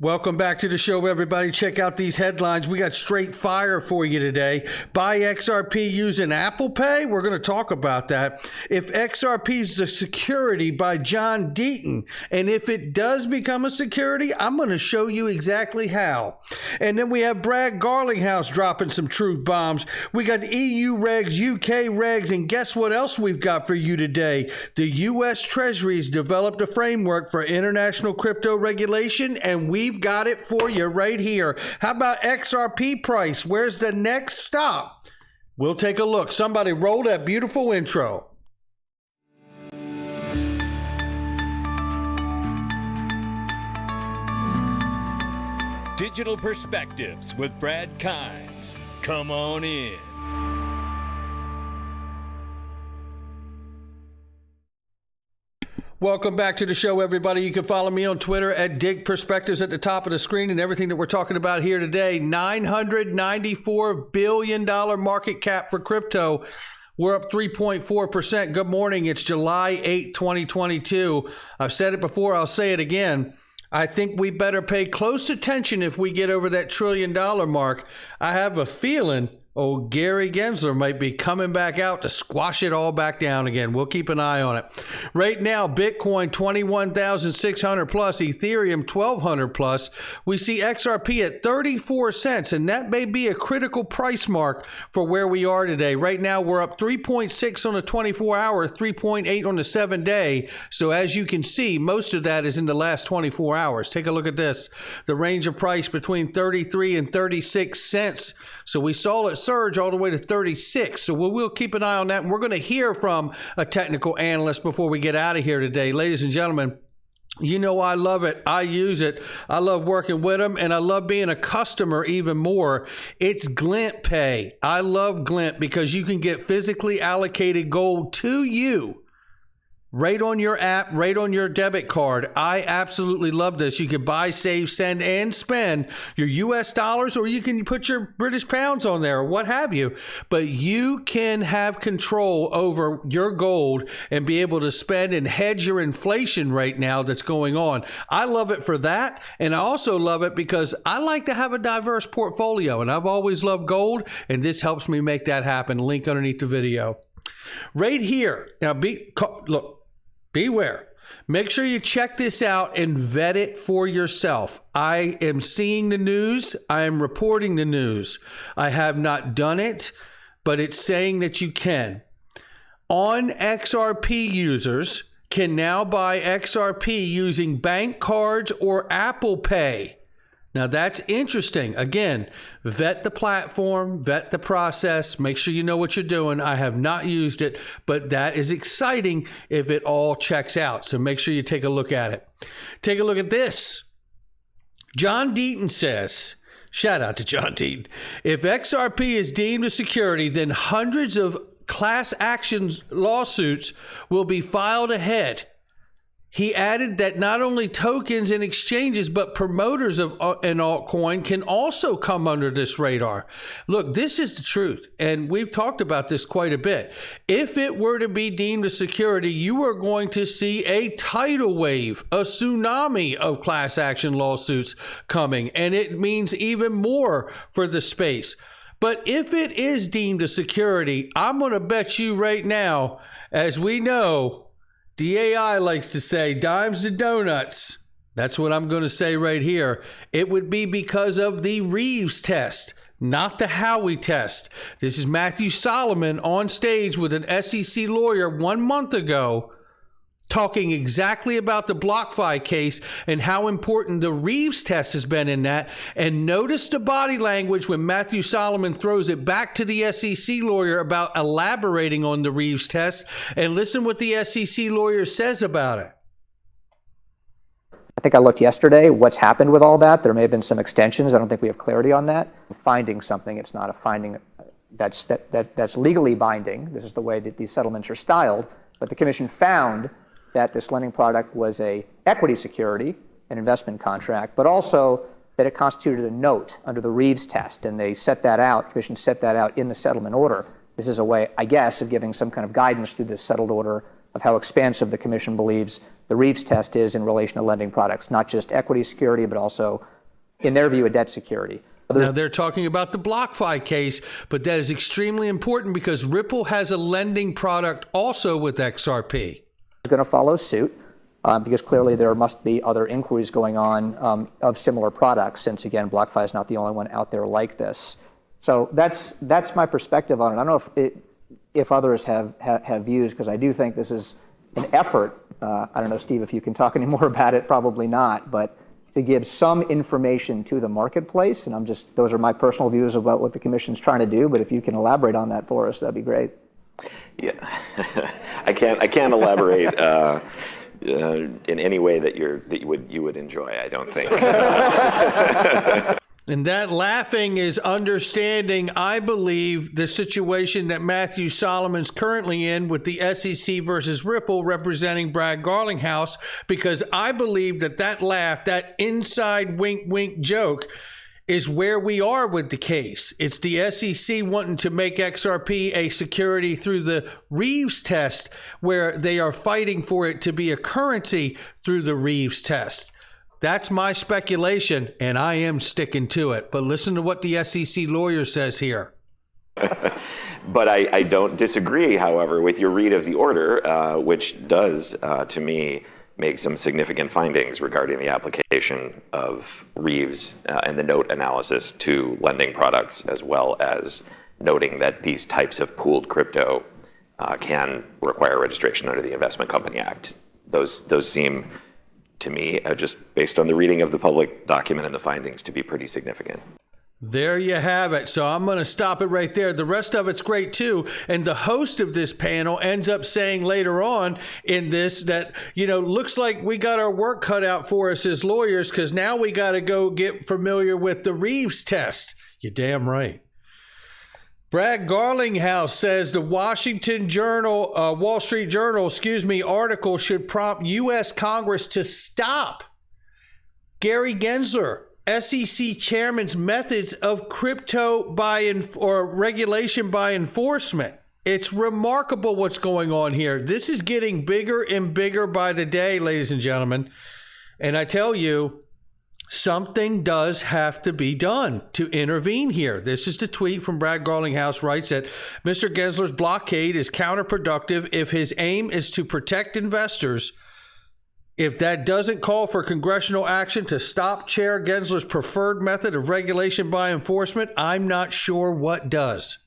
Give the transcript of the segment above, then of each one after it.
Welcome back to the show, everybody. Check out these headlines. We got straight fire for you today. Buy XRP using Apple Pay? We're going to talk about that. If XRP is a security by John Deaton, and if it does become a security, I'm going to show you exactly how. And then we have Brad Garlinghouse dropping some truth bombs. We got EU regs, UK regs, and guess what else we've got for you today? The US Treasury has developed a framework for international crypto regulation, and we've got it for you right here. How about XRP price? Where's the next stop? We'll take a look. Somebody roll that beautiful intro. Digital Perspectives with Brad Kimes. Come on in. Welcome back to the show, everybody. You can follow me on Twitter at Dig Perspectives at the top of the screen, and everything that we're talking about here today. $994 billion market cap for crypto. We're up 3.4%. Good morning. It's July 8, 2022. I've said it before. I'll say it again. I think we better pay close attention if we get over that $1 trillion mark. I have a feeling old Gary Gensler might be coming back out to squash it all back down again. We'll keep an eye on it. Right now, Bitcoin 21,600 plus, Ethereum 1,200 plus. We see XRP at 34 cents, and that may be a critical price mark for where we are today. Right now, we're up 3.6 on the 24-hour, 3.8 on the 7-day. So as you can see, most of that is in the last 24 hours. Take a look at this. The range of price between 33 and 36 cents. So we saw it surge all the way to 36. So we'll keep an eye on that. And we're going to hear from a technical analyst before we get out of here today. Ladies and gentlemen, you know I love it. I use it. I love working with them, and I love being a customer even more. It's Glint Pay. I love Glint because you can get physically allocated gold to you right on your app, right on your debit card. I absolutely love this. You can buy, save, send, and spend your US dollars, or you can put your British pounds on there or what have you. But you can have control over your gold and be able to spend and hedge your inflation right now that's going on. I love it for that. And I also love it because I like to have a diverse portfolio, and I've always loved gold, and this helps me make that happen. Link underneath the video. Right here. Now, beware. Make sure you check this out and vet it for yourself. I am seeing the news. I am reporting the news. I have not done it, but it's saying that you can. On XRP users can now buy XRP using bank cards or Apple Pay. Now that's interesting. Again, vet the platform, vet the process, make sure you know what you're doing. I have not used it, but that is exciting if it all checks out. So make sure you take a look at it. Take a look at this. John Deaton says, shout out to John Deaton, if XRP is deemed a security, then hundreds of class action lawsuits will be filed ahead. He added that not only tokens and exchanges, but promoters of an altcoin can also come under this radar. Look, this is the truth, and we've talked about this quite a bit. If it were to be deemed a security, you are going to see a tidal wave, a tsunami of class action lawsuits coming, and it means even more for the space. But if it is deemed a security, I'm going to bet you right now, as we know, DAI likes to say dimes to donuts. That's what I'm going to say right here. It would be because of the Reeves test, not the Howey test. This is Matthew Solomon on stage with an SEC lawyer 1 month ago, talking exactly about the BlockFi case and how important the Reeves test has been in that. And notice the body language when Matthew Solomon throws it back to the SEC lawyer about elaborating on the Reeves test. And listen what the SEC lawyer says about it. I think I looked yesterday what's happened with all that. There may have been some extensions. I don't think we have clarity on that. Finding something, it's not a finding that's legally binding. This is the way that these settlements are styled. But the commission found that this lending product was a equity security, an investment contract, but also that it constituted a note under the Reeves test. And they set that out, the commission set that out in the settlement order. This is a way, I guess, of giving some kind of guidance through this settled order of how expansive the Commission believes the Reeves test is in relation to lending products, not just equity security, but also, in their view, a debt security. Now, they're talking about the BlockFi case, but that is extremely important because Ripple has a lending product also with XRP. Is going to follow suit because clearly there must be other inquiries going on of similar products, since, again, BlockFi is not the only one out there like this. So that's my perspective on it. I don't know if others have views, because I do think this is an effort. I don't know, Steve, if you can talk any more about it, probably not, but to give some information to the marketplace. And those are my personal views about what the Commission's trying to do, but if you can elaborate on that for us, that'd be great. Yeah, I can't elaborate in any way that you would enjoy, I don't think. And that laughing is understanding, I believe, the situation that Matthew Solomon's currently in with the SEC versus Ripple representing Brad Garlinghouse, because I believe that laugh, that inside wink, wink joke is where we are with the case. It's the SEC wanting to make XRP a security through the Reeves test, where they are fighting for it to be a currency through the Reeves test. That's my speculation, and I am sticking to it. But listen to what the SEC lawyer says here. But I don't disagree, however, with your read of the order, which does, to me, make some significant findings regarding the application of Reeves and the note analysis to lending products, as well as noting that these types of pooled crypto can require registration under the Investment Company Act. Those seem, to me, just based on the reading of the public document and the findings, to be pretty significant. There you have it. So I'm going to stop it right there. The rest of it's great too. And the host of this panel ends up saying later on in this that, looks like we got our work cut out for us as lawyers, because now we got to go get familiar with the Reeves test. You're damn right. Brad Garlinghouse says the Wall Street Journal, article should prompt U.S. Congress to stop Gary Gensler, SEC chairman's methods of crypto regulation by enforcement. It's remarkable what's going on here. This is getting bigger and bigger by the day, ladies and gentlemen. And I tell you, something does have to be done to intervene here. This is the tweet from Brad Garlinghouse, writes that Mr. Gensler's blockade is counterproductive if his aim is to protect investors. If that doesn't call for congressional action to stop Chair Gensler's preferred method of regulation by enforcement, I'm not sure what does.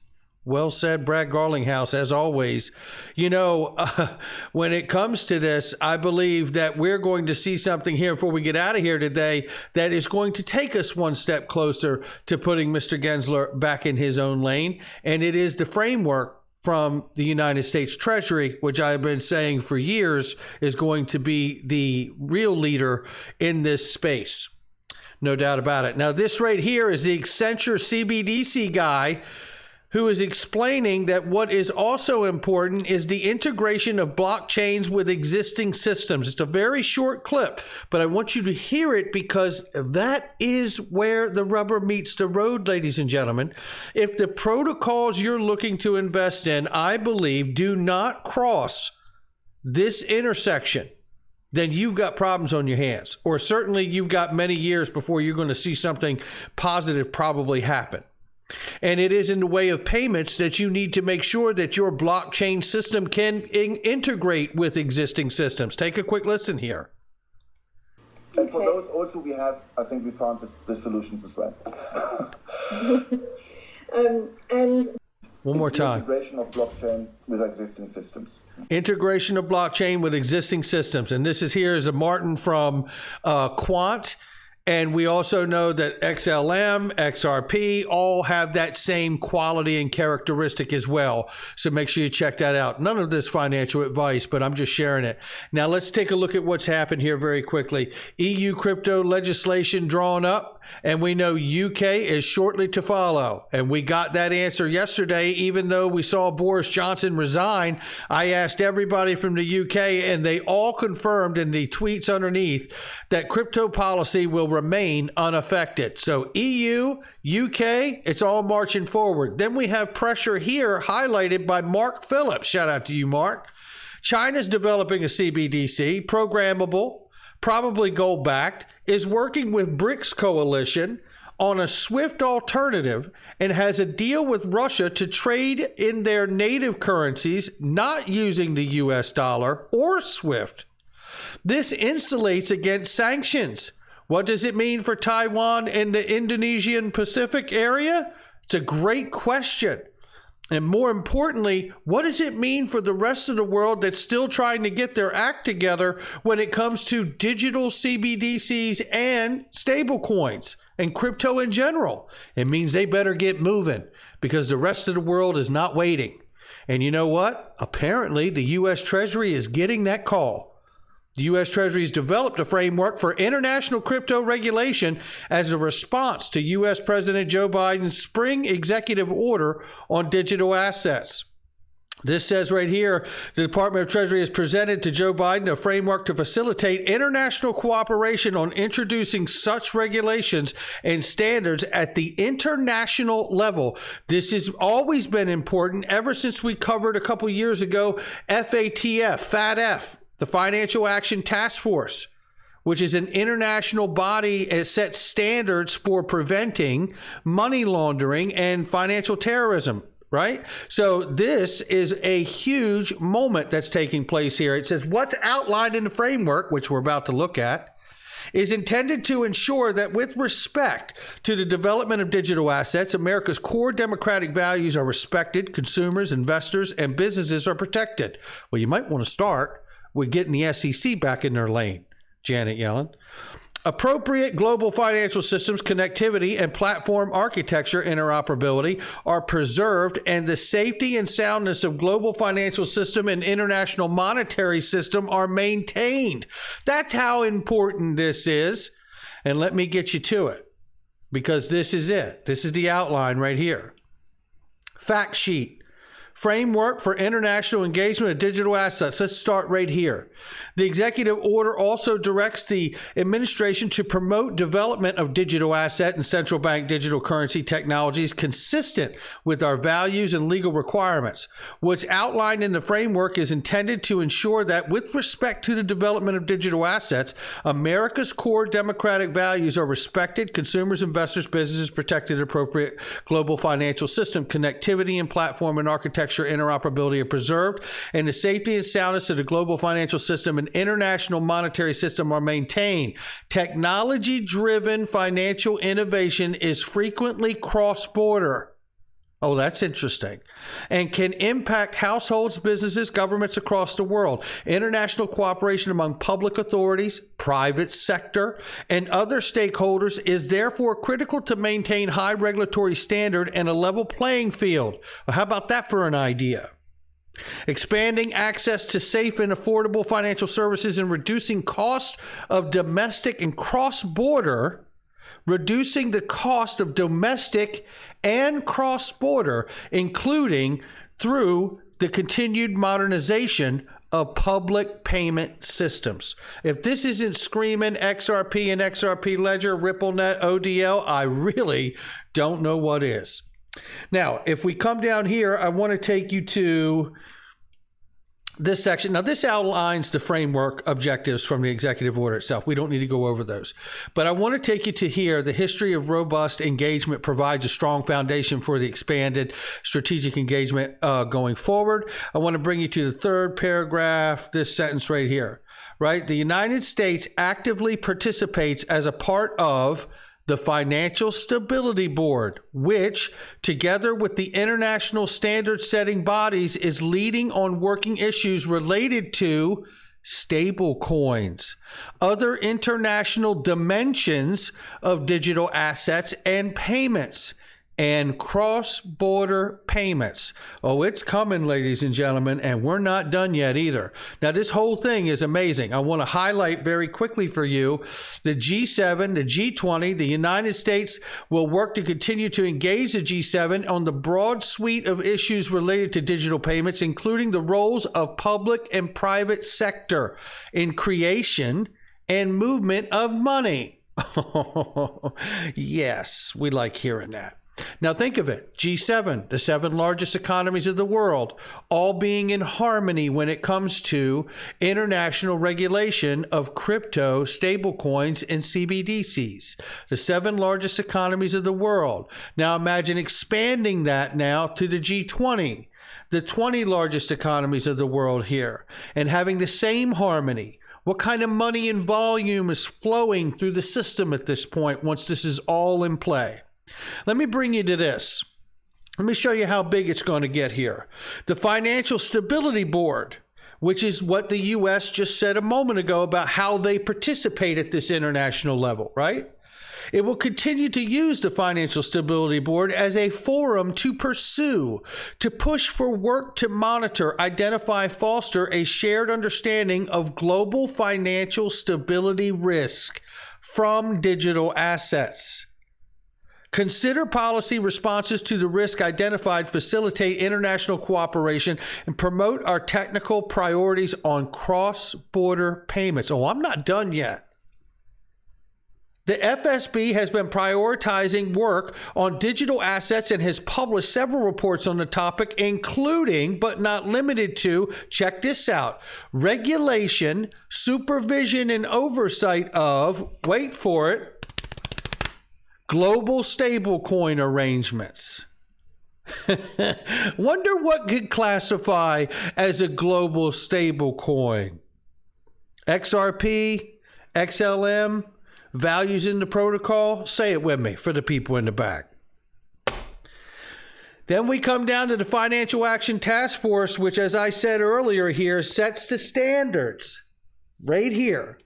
Well said, Brad Garlinghouse, as always. When it comes to this, I believe that we're going to see something here before we get out of here today that is going to take us one step closer to putting Mr. Gensler back in his own lane. And it is the framework from the United States Treasury, which I've been saying for years is going to be the real leader in this space. No doubt about it. Now, this right here is the Accenture CBDC guy who is explaining that what is also important is the integration of blockchains with existing systems. It's a very short clip, but I want you to hear it because that is where the rubber meets the road, ladies and gentlemen. If the protocols you're looking to invest in, I believe, do not cross this intersection, then you've got problems on your hands, or certainly you've got many years before you're going to see something positive probably happen. And it is in the way of payments that you need to make sure that your blockchain system can integrate with existing systems. Take a quick listen here. And for those also we found the solutions as well. And one more time. Integration of blockchain with existing systems. Integration of blockchain with existing systems. And this is a Martin from Quant. And we also know that XLM, XRP all have that same quality and characteristic as well. So make sure you check that out. None of this financial advice, but I'm just sharing it. Now let's take a look at what's happened here very quickly. EU crypto legislation drawn up, and we know UK is shortly to follow. And we got that answer yesterday, even though we saw Boris Johnson resign. I asked everybody from the UK, and they all confirmed in the tweets underneath that crypto policy will remain unaffected. So EU, UK, it's all marching forward. Then we have pressure here highlighted by Mark Phillips. Shout out to you, Mark. China's developing a CBDC, programmable, probably gold-backed, is working with BRICS coalition on a SWIFT alternative, and has a deal with Russia to trade in their native currencies, not using the US dollar or SWIFT. This insulates against sanctions. What does it mean for Taiwan and the Indonesian Pacific area? It's a great question. And more importantly, what does it mean for the rest of the world that's still trying to get their act together when it comes to digital CBDCs and stablecoins and crypto in general? It means they better get moving, because the rest of the world is not waiting. And you know what? Apparently, the U.S. Treasury is getting that call. The U.S. Treasury has developed a framework for international crypto regulation as a response to U.S. President Joe Biden's spring executive order on digital assets. This says right here, the Department of Treasury has presented to Joe Biden a framework to facilitate international cooperation on introducing such regulations and standards at the international level. This has always been important ever since we covered a couple years ago FATF, the Financial Action Task Force, which is an international body that sets standards for preventing money laundering and financial terrorism, right? So this is a huge moment that's taking place here. It says what's outlined in the framework, which we're about to look at, is intended to ensure that with respect to the development of digital assets, America's core democratic values are respected, consumers, investors, and businesses are protected. Well, you might want to start with getting the SEC back in their lane, Janet Yellen. Appropriate global financial systems, connectivity, and platform architecture interoperability are preserved, and the safety and soundness of global financial system and international monetary system are maintained. That's how important this is. And let me get you to it, because this is it. This is the outline right here. Fact sheet. Framework for international engagement of digital assets. Let's start right here. The executive order also directs the administration to promote development of digital asset and central bank digital currency technologies consistent with our values and legal requirements. What's outlined in the framework is intended to ensure that with respect to the development of digital assets, America's core democratic values are respected, consumers, investors, businesses protected, appropriate global financial system, connectivity and platform and architecture interoperability are preserved, and the safety and soundness of the global financial system and international monetary system are maintained. Technology-driven financial innovation is frequently cross-border. Oh, that's interesting. And can impact households, businesses, governments across the world. International cooperation among public authorities, private sector, and other stakeholders is therefore critical to maintain high regulatory standard and a level playing field. Well, how about that for an idea? Expanding access to safe and affordable financial services and reducing costs of domestic and cross-border. Reducing the cost of domestic and cross-border, including through the continued modernization of public payment systems. If this isn't screaming XRP and XRP Ledger, RippleNet, ODL, I really don't know what is. Now, if we come down here, I want to take you to this section. Now, this outlines the framework objectives from the executive order itself. We don't need to go over those. But I want to take you to here. The history of robust engagement provides a strong foundation for the expanded strategic engagement going forward. I want to bring you to the third paragraph, this sentence right here, right? The United States actively participates as a part of the Financial Stability Board, which, together with the international standard-setting bodies, is leading on working issues related to stablecoins, other international dimensions of digital assets and payments, and cross-border payments. Oh, it's coming, ladies and gentlemen, and we're not done yet either. Now, this whole thing is amazing. I want to highlight very quickly for you the G7, the G20, the United States will work to continue to engage the G7 on the broad suite of issues related to digital payments, including the roles of public and private sector in creation and movement of money. Yes, we like hearing that. Now think of it, G7, the 7 largest economies of the world, all being in harmony when it comes to international regulation of crypto, stablecoins, and CBDCs. The 7 largest economies of the world. Now imagine expanding that now to the G20, the 20 largest economies of the world here, and having the same harmony. What kind of money and volume is flowing through the system at this point once this is all in play? Let me bring you to this. Let me show you how big it's going to get here. The Financial Stability Board, which is what the U.S. just said a moment ago about how they participate at this international level, right? It will continue to use the Financial Stability Board as a forum to pursue, to push for work to monitor, identify, foster a shared understanding of global financial stability risk from digital assets. Consider policy responses to the risk identified, facilitate international cooperation, and promote our technical priorities on cross-border payments. Oh, I'm not done yet. The FSB has been prioritizing work on digital assets and has published several reports on the topic, including, but not limited to, check this out, regulation, supervision, and oversight of, wait for it, global stablecoin arrangements. Wonder what could classify as a global stablecoin. XRP, XLM, values in the protocol? Say it with me for the people in the back. Then we come down to the Financial Action Task Force, which, as I said earlier here, sets the standards right here.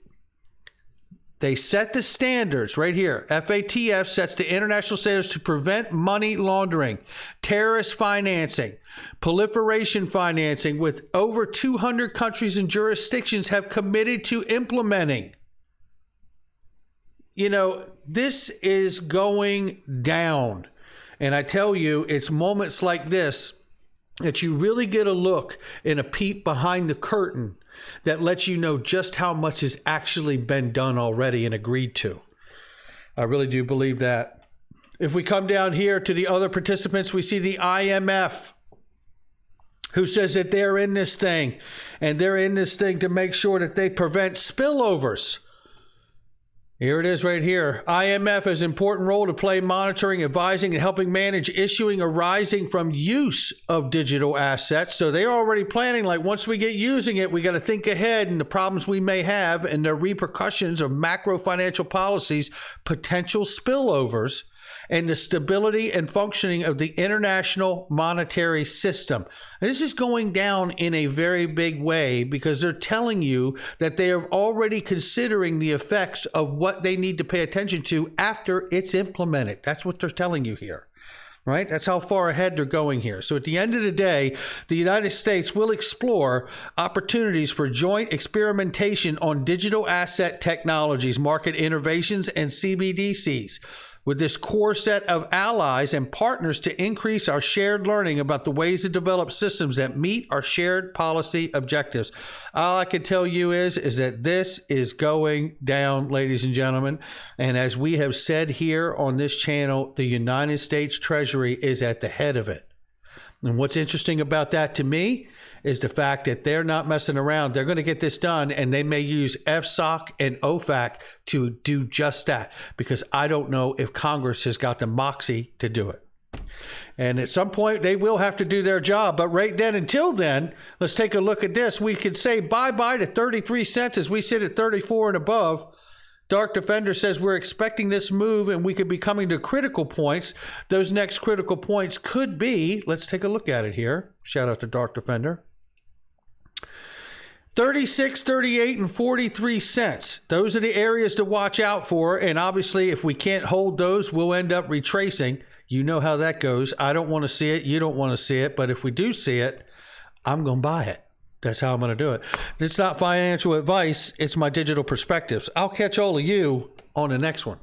They set the standards right here. FATF sets the international standards to prevent money laundering, terrorist financing, proliferation financing, with over 200 countries and jurisdictions have committed to implementing. You know, this is going down. And I tell you, it's moments like this that you really get a look and a peek behind the curtain that lets you know just how much has actually been done already and agreed to. I really do believe that. If we come down here to the other participants, we see the IMF, who says that they're in this thing, and they're in this thing to make sure that they prevent spillovers. Here it is right here. IMF has an important role to play monitoring, advising, and helping manage issuing arising from use of digital assets. So they're already planning, like, once we get using it, we got to think ahead and the problems we may have and the repercussions of macro financial policies, potential spillovers, and the stability and functioning of the international monetary system. This is going down in a very big way because they're telling you that they are already considering the effects of what they need to pay attention to after it's implemented. That's what they're telling you here, right? That's how far ahead they're going here. So at the end of the day, the United States will explore opportunities for joint experimentation on digital asset technologies, market innovations, and CBDCs, with this core set of allies and partners to increase our shared learning about the ways to develop systems that meet our shared policy objectives. All I can tell you is that this is going down, ladies and gentlemen. And as we have said here on this channel, the United States Treasury is at the head of it. And what's interesting about that to me is the fact that they're not messing around. They're going to get this done, and they may use FSOC and OFAC to do just that, because I don't know if Congress has got the moxie to do it. And at some point, they will have to do their job. But right then, until then, let's take a look at this. We could say bye-bye to 33 cents as we sit at 34 and above. Dark Defender says we're expecting this move and we could be coming to critical points. Those next critical points could be, let's take a look at it here. Shout out to Dark Defender. 36, 38, and 43 cents. Those are the areas to watch out for. And obviously, if we can't hold those, we'll end up retracing. You know how that goes. I don't want to see it. You don't want to see it. But if we do see it, I'm going to buy it. That's how I'm going to do it. It's not financial advice. It's my digital perspectives. I'll catch all of you on the next one.